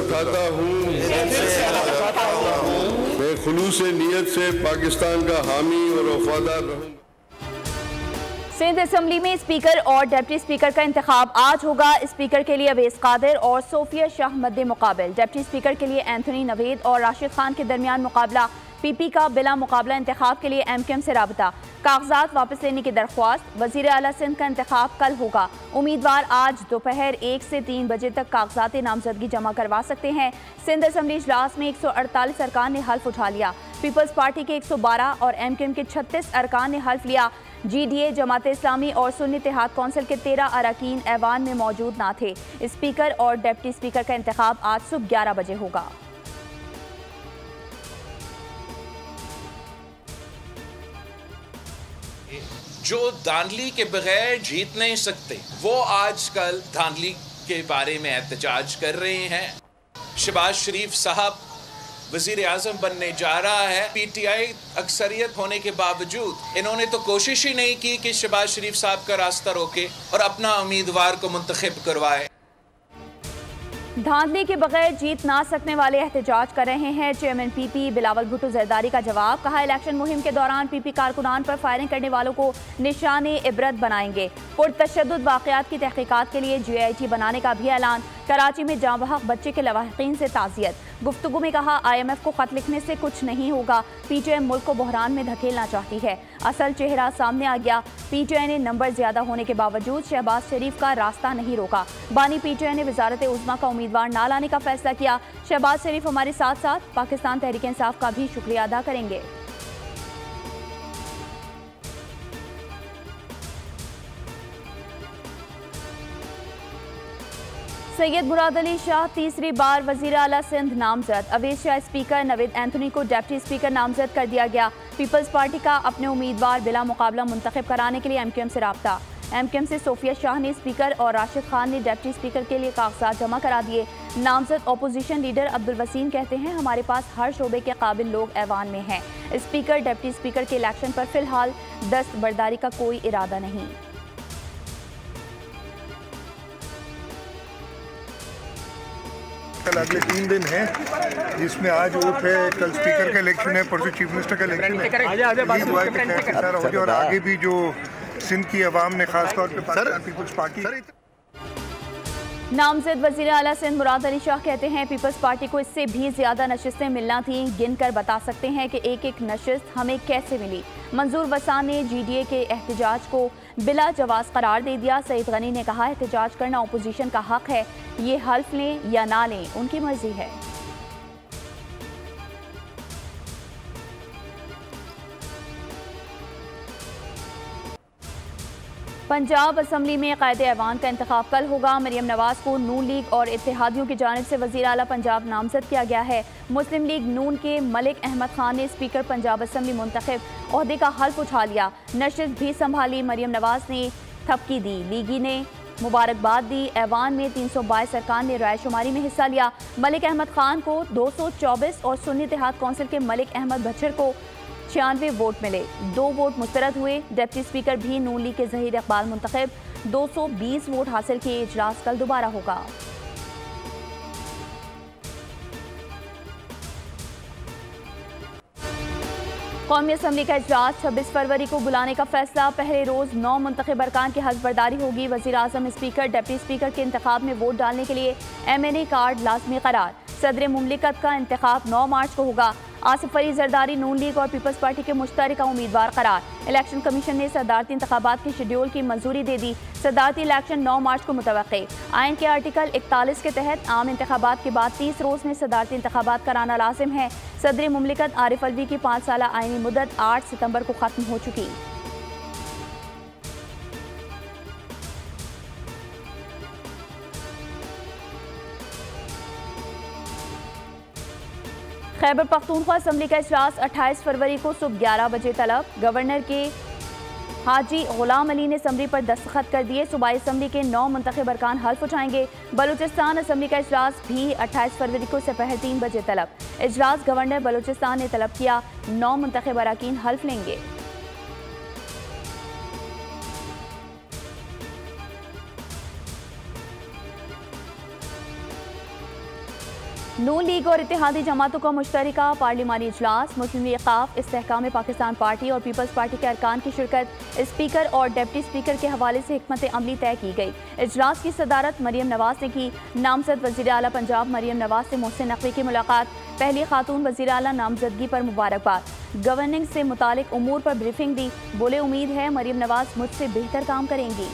उठाता हूँ, मैं खुलूस नीयत से पाकिस्तान का हामी और वफादार रहूँगा। सिंध असेंबली में स्पीकर और डिप्टी स्पीकर का इंतखाब आज होगा। स्पीकर के लिए अवैस कादिर और सोफिया शाह मद्दे मुकाबल। डिप्टी स्पीकर के लिए एंथनी नवेद और राशिद खान के दरमियान मुकाबला। पीपी का बिला मुकाबला इंतखाब के लिए एमक्यूएम से राबता। कागजात वापस लेने की दरख्वास्त। वजीर आला सिंध का इंतखाब कल होगा। उम्मीदवार आज दोपहर 1 से 3 बजे तक कागजात नामजदगी जमा करवा सकते हैं। सिंध असेंबली इजलास में 148 अरकान ने हल्फ उठा लिया। पीपल्स पार्टी के 112 और एमक्यूएम के 36 अरकान ने हल्फ लिया। GDA, जमात इस्लामी और सुन्नी इत्तेहाद कौंसिल के 13 अरकान ऐवान में मौजूद ना थे। स्पीकर और डिप्टी स्पीकर का इंतखाब आज सुबह 11 बजे होगा। जो धांधली के बगैर जीत नहीं सकते वो आजकल धांधली के बारे में एहतजाज कर रहे हैं। शहबाज शरीफ साहब वजीर आजम बनने जा रहा है। PTI अक्सरियत होने के बावजूद इन्होंने तो कोशिश ही नहीं की कि शहबाज शरीफ साहब का रास्ता रोके और अपना उम्मीदवार को मुंतखब करवाए। धांधली के बगैर जीत ना सकने वाले एहतजाज कर रहे हैं। चेयरमैन PP बिलावल भुट्टो जरदारी का जवाब। कहा, इलेक्शन मुहिम के दौरान PP कारकुनान पर फायरिंग करने वालों को निशाने इबरत बनाएंगे। पुरतशद्दुद वाक़यात की तहकीकात के लिए GIT बनाने का भी ऐलान। कराची में जाँ बहक बच्चे के लवाहिकीन से ताज़ियत। गुफ्तगू में कहा, IMF को खत लिखने से कुछ नहीं होगा। PTI मुल्क को बहरान में धकेलना चाहती है। असल चेहरा सामने आ गया। PTI ने नंबर ज्यादा होने के बावजूद शहबाज शरीफ का रास्ता नहीं रोका। बानी PTI ने वजारत उज़्मा का उम्मीदवार ना लाने का फैसला किया। शहबाज शरीफ हमारे साथ साथ पाकिस्तान तहरीक इंसाफ का भी शुक्रिया अदा करेंगे। सैयद मुराद अली शाह तीसरी बार वजीर आला सिंध नामजद। अवैस शाह स्पीकर, नवेद एंथनी को डिप्टी स्पीकर नामजद कर दिया गया। पीपल्स पार्टी का अपने उम्मीदवार बिला मुकाबला मुंतखब कराने के लिए एमक्यूएम से राब्ता। एमक्यूएम से सोफिया शाह ने स्पीकर और राशिद खान ने डिप्टी स्पीकर के लिए कागजात जमा करा दिए। नामजद अपोजिशन लीडर अब्दुल वसीम कहते हैं, हमारे पास हर शोबे के काबिल लोग ऐवान में हैं। स्पीकर, डिप्टी स्पीकर के इलेक्शन पर फिलहाल दस्तबरदारी का कोई इरादा नहीं। कल अगले 3 दिन हैं, जिसमें आज वोट है, कल स्पीकर का इलेक्शन है, परसों चीफ मिनिस्टर का इलेक्शन है और आगे भी जो सिंध की अवाम ने खासतौर पर पाकिस्तान पीपल्स पार्टी। नामजद वजीर आला सिंध मुराद अली शाह कहते हैं, पीपल्स पार्टी को इससे भी ज्यादा नशिस्तें मिलना थी। गिनकर बता सकते हैं कि एक एक नशिस्त हमें कैसे मिली। मंजूर वसान ने GDA के एहतजाज को बिला जवाज करार दे दिया। सईद गनी ने कहा, एहतजाज करना अपोजिशन का हक है, ये हल्फ लें या ना लें उनकी मर्जी है। पंजाब असम्बली में कायदे ऐवान का इंतखाब कल होगा। मरियम नवाज को नून लीग और इत्तेहादियों की जानिब से वज़ीर आला पंजाब नामजद किया गया है। मुस्लिम लीग नून के मलिक अहमद खान ने स्पीकर पंजाब असम्बली मुंतखब ओहदे का हल्फ उठा लिया। नशिस्त भी संभाली। मरियम नवाज ने थपकी दी, लीगी ने मुबारकबाद दी। ऐवान में 322 अरकान ने रायशुमारी में हिस्सा लिया। मलिक अहमद खान को 224 और सुन्नी इत्तेहाद कौंसिल के मलिक अहमद बच्चर को 96 वोट मिले। 2 वोट मुस्तरद हुए। डिप्टी स्पीकर भी नून लीग के ज़हीर इकबाल मुंतखब। 220 वोट हासिल किए। इजलास कल दोबारा होगा। कौमी असम्बली का इजलास 26 फरवरी को बुलाने का फैसला। पहले रोज 9 मुंतखब अरकान की हल्फ बर्दारी होगी। वज़ीर आज़म, स्पीकर, डिप्टी स्पीकर के इंतखाब में वोट डालने के लिए MNA कार्ड लाजमी करार। सदर मुमलिकत का इंतखाब 9 मार्च को होगा। आसिफ अली जरदारी नून लीग और पीपल्स पार्टी के मुश्तरका उम्मीदवार करार। इलेक्शन कमीशन ने सदारती इंतखाबात के शेड्यूल की मंजूरी दे दी। सदारती इलेक्शन 9 मार्च को मुतवक्के। आइन के आर्टिकल 41 के तहत आम इंतखाबात के बाद 30 रोज में सदारती इंतखाबात कराना लाजिम है। सदर मुमलिकत आरिफ अलवी की 5 साला आइनी मुद्दत 8 सितंबर को खत्म हो चुकी। खैबर पख्तूनख्वा असम्बली का इजलास 28 फरवरी को सुबह 11 बजे तलब। गवर्नर के हाजी गुलाम अली ने असम्बली पर दस्तखत कर दिए। सूबाई असम्बली के 9 मुंतखब अरकान हल्फ उठाएंगे। बलूचिस्तान असम्बली का इजलास भी 28 फरवरी को दोपहर 3 बजे तलब। इजलास गवर्नर बलूचिस्तान ने तलब किया। 9 मुंतखब अरकान हल्फ लेंगे। नून लीग और इत्तेहादी जमातों का मुश्तरका पार्लिमानी इजलास, मुस्लिम लीग ख़ाफ, इस्तेहकाम पाकिस्तान पार्टी और पीपल्स पार्टी के अरकान की शिरकत, स्पीकर और डिप्टी स्पीकर के हवाले से हिकमत अमली तय की गई। इजलास की सदारत मरियम नवाज ने की। नामजद वज़ीर आला पंजाब मरियम नवाज से मोहसिन नकवी की मुलाकात, पहली खातून वज़ीर आला नामजदगी पर मुबारकबाद, गवर्निंग से मुतालिक उमूर पर ब्रीफिंग दी। बोले, उम्मीद है मरियम नवाज मुझसे बेहतर काम करेंगी।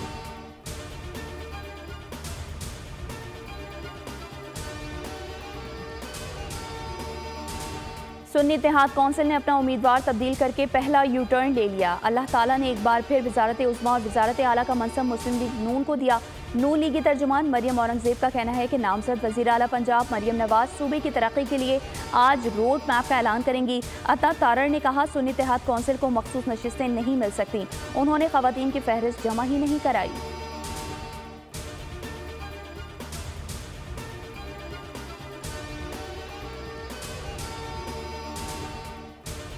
सुन्नी इत्तेहाद कौंसिल ने अपना उम्मीदवार तब्दील करके पहला यू टर्न ले लिया। अल्लाह ताला ने एक बार फिर वजारत उज़्मा और वजारत आला का मनसब मुस्लिम लीग नून को दिया। नून लीगी तर्जुमान मरियम औरंगजेब का कहना है कि नामजद वज़ीर आला पंजाब मरियम नवाज सूबे की तरक्की के लिए आज रोड मैप का ऐलान करेंगी। अता तारड़ ने कहा, सुन्नी इत्तेहाद कौंसिल को मखसूस नशिस्तें नहीं मिल सकती। उन्होंने ख़वातीन की फहरिस्त जमा ही नहीं कराई।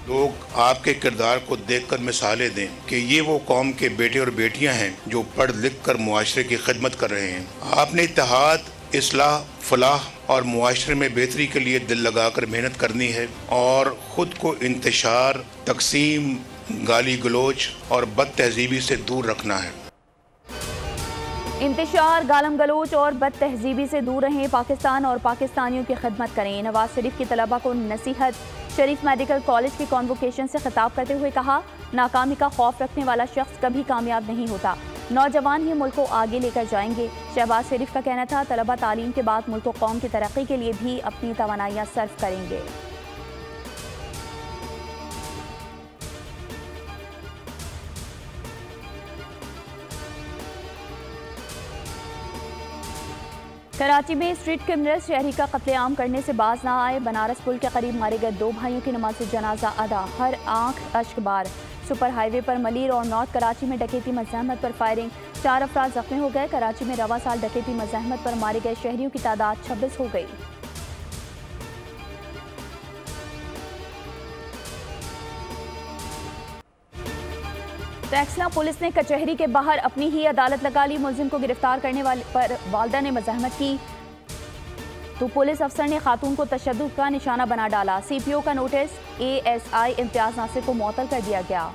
लोग आपके किरदार को देखकर मिसालें दें कि ये वो कौम के बेटे और बेटियां हैं जो पढ़ लिख कर मुआशरे की खिदमत कर रहे हैं। आपने इत्तेहाद, इस्लाह, फलाह और मुआशरे में बेहतरी के लिए दिल लगाकर मेहनत करनी है और ख़ुद को इंतशार, तकसीम, गाली गलोच और बद तहजीबी से दूर रखना है। इंतशार, गालम गलोच और बद तहजीबी से दूर रहें, पाकिस्तान और पाकिस्तानियों की खिदमत करें। नवाज शरीफ की तलबा को नसीहत। शरीफ मेडिकल कॉलेज की कॉन्वोकेशन से खिताब करते हुए कहा, नाकामी का खौफ रखने वाला शख्स कभी कामयाब नहीं होता। नौजवान ही मुल्क को आगे लेकर जाएंगे। शहबाज शरीफ का कहना था, तलबा तालीम के बाद मुल्क व कौम की तरक्की के लिए भी अपनी तवानाइयाँ सर्व करेंगे। कराची में स्ट्रीट क्रिमिनल शहरी का कत्लेआम करने से बाज ना आए। बनारस पुल के करीब मारे गए 2 भाइयों की नमाज जनाजा अदा, हर आंख अश्कबार। सुपर हाईवे पर मलीर और नॉर्थ कराची में डकैती मज़ाहमत पर फायरिंग, 4 अफराद जख्मी हो गए। कराची में रवा साल डकैती मज़ाहमत पर मारे गए शहरियों की तादाद 26 हो गई। टैक्सला पुलिस ने कचहरी के बाहर अपनी ही अदालत लगा ली। मुलजिम को गिरफ्तार करने वाले पर वालदा ने मज़ाहमत की तो पुलिस अफसर ने खातून को तशद्दुद का निशाना बना डाला। CPO का नोटिस, ASI इम्तियाज नासिर को मुअत्तल कर दिया गया।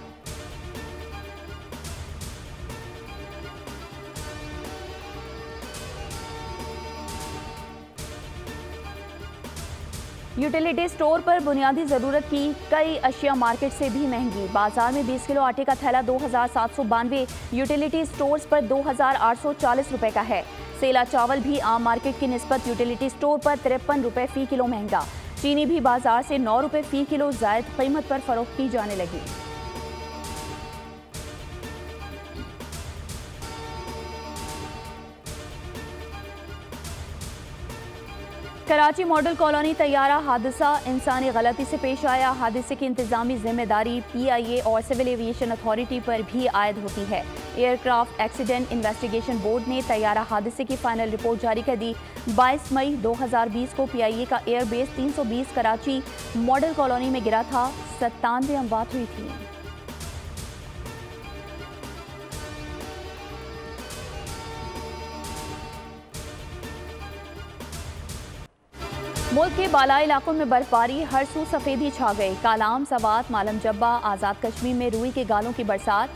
यूटिलिटी स्टोर पर बुनियादी ज़रूरत की कई अशिया मार्केट से भी महंगी। बाजार में 20 किलो आटे का थैला 2792, यूटिलिटी स्टोर्स पर 2840 रुपए का है। सेला चावल भी आम मार्केट की निस्बत यूटिलिटी स्टोर पर 53 रुपए फ़ी किलो महंगा। चीनी भी बाजार से 9 रुपए फ़ी किलो ज़ायद कीमत पर फरोख्त की जाने लगी। कराची मॉडल कॉलोनी तैयारा हादसा इंसानी गलती से पेश आया। हादसे की इंतजामी जिम्मेदारी PIA और सिविल एविएशन अथॉरिटी पर भी आयद होती है। एयरक्राफ्ट एक्सीडेंट इन्वेस्टिगेशन बोर्ड ने तैयारा हादसे की फाइनल रिपोर्ट जारी कर दी। 22 मई 2020 को PIA का एयरबेस 320 कराची मॉडल कॉलोनी में गिरा था। 97 अमवात हुई थी। मुल्क के बालाई इलाकों में बर्फबारी, हर सू सफेदी छा गई। कालाम, सवात, मालम जब्बा, आज़ाद कश्मीर में रूई के गालों की बरसात,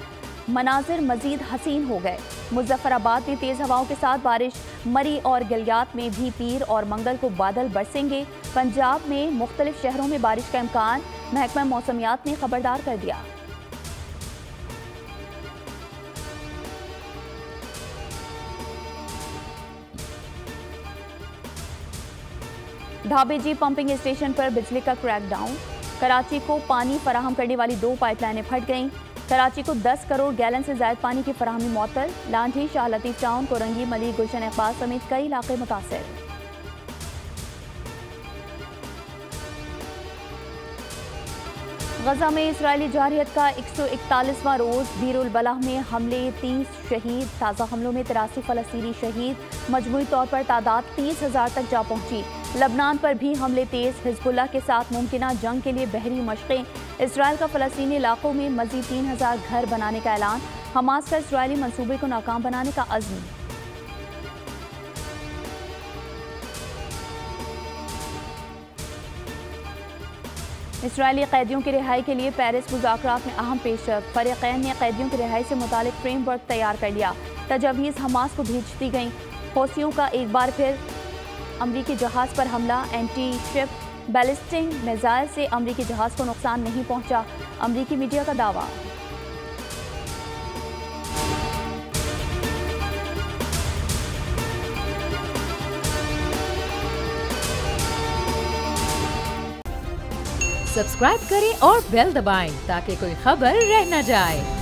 मनाजिर मजीद हसीन हो गए। मुजफ्फराबाद में तेज़ हवाओं के साथ बारिश, मरी और गलियात में भी पीर और मंगल को बादल बरसेंगे। पंजाब में मुख्तलिफ शहरों में बारिश का इम्कान, महकमा मौसमियात ने खबरदार कर दिया। ढाबे जी पंपिंग स्टेशन पर बिजली का क्रैकडाउन। कराची को पानी फराहम करने वाली 2 पाइपलाइनें फट गईं। कराची को 10 करोड़ गैलन से ज्यादा पानी की फराहमी मुअत्तल। लांठी, शाह लतीफ टाउन, कोरंगी, मली, गुलशन इकबाल समेत कई इलाके मुतासर। गजा में इसराइली जारहियत का 141वां रोज। बीरुल बलाह में हमले, 30 शहीद। ताज़ा हमलों में 83 फलस्तीनी शहीद। मजमूई तौर पर तादाद 30,000 तक जा पहुंची। लबनान पर भी हमले तेज। हिजबुल्लाह के साथ मुमकिना जंग के लिए बहरी मशक़ें। इसराइल का फ़लस्तीनी इलाकों में मज़ीद 3000 घर बनाने का ऐलान। हमास का इसराइली मंसूबे को नाकाम बनाने का अज़्म। इसराइली कैदियों की रिहाई के लिए पेरिस मुज़ाकरात में अहम पेशरफ्त। फरीक़ैन ने कैदियों की रिहाई से मुतालिक फ्रेमवर्क तैयार कर लिया। तजावीज़ हमास को भेज दी गई। हौसियों का एक बार फिर अमरीकी जहाज़ पर हमला। एंटी शिप बैलिस्टिक मिसाइल से अमरीकी जहाज़ को नुकसान नहीं पहुंचा, अमरीकी मीडिया का दावा। सब्सक्राइब करें और बेल दबाएं ताकि कोई खबर रह न जाए।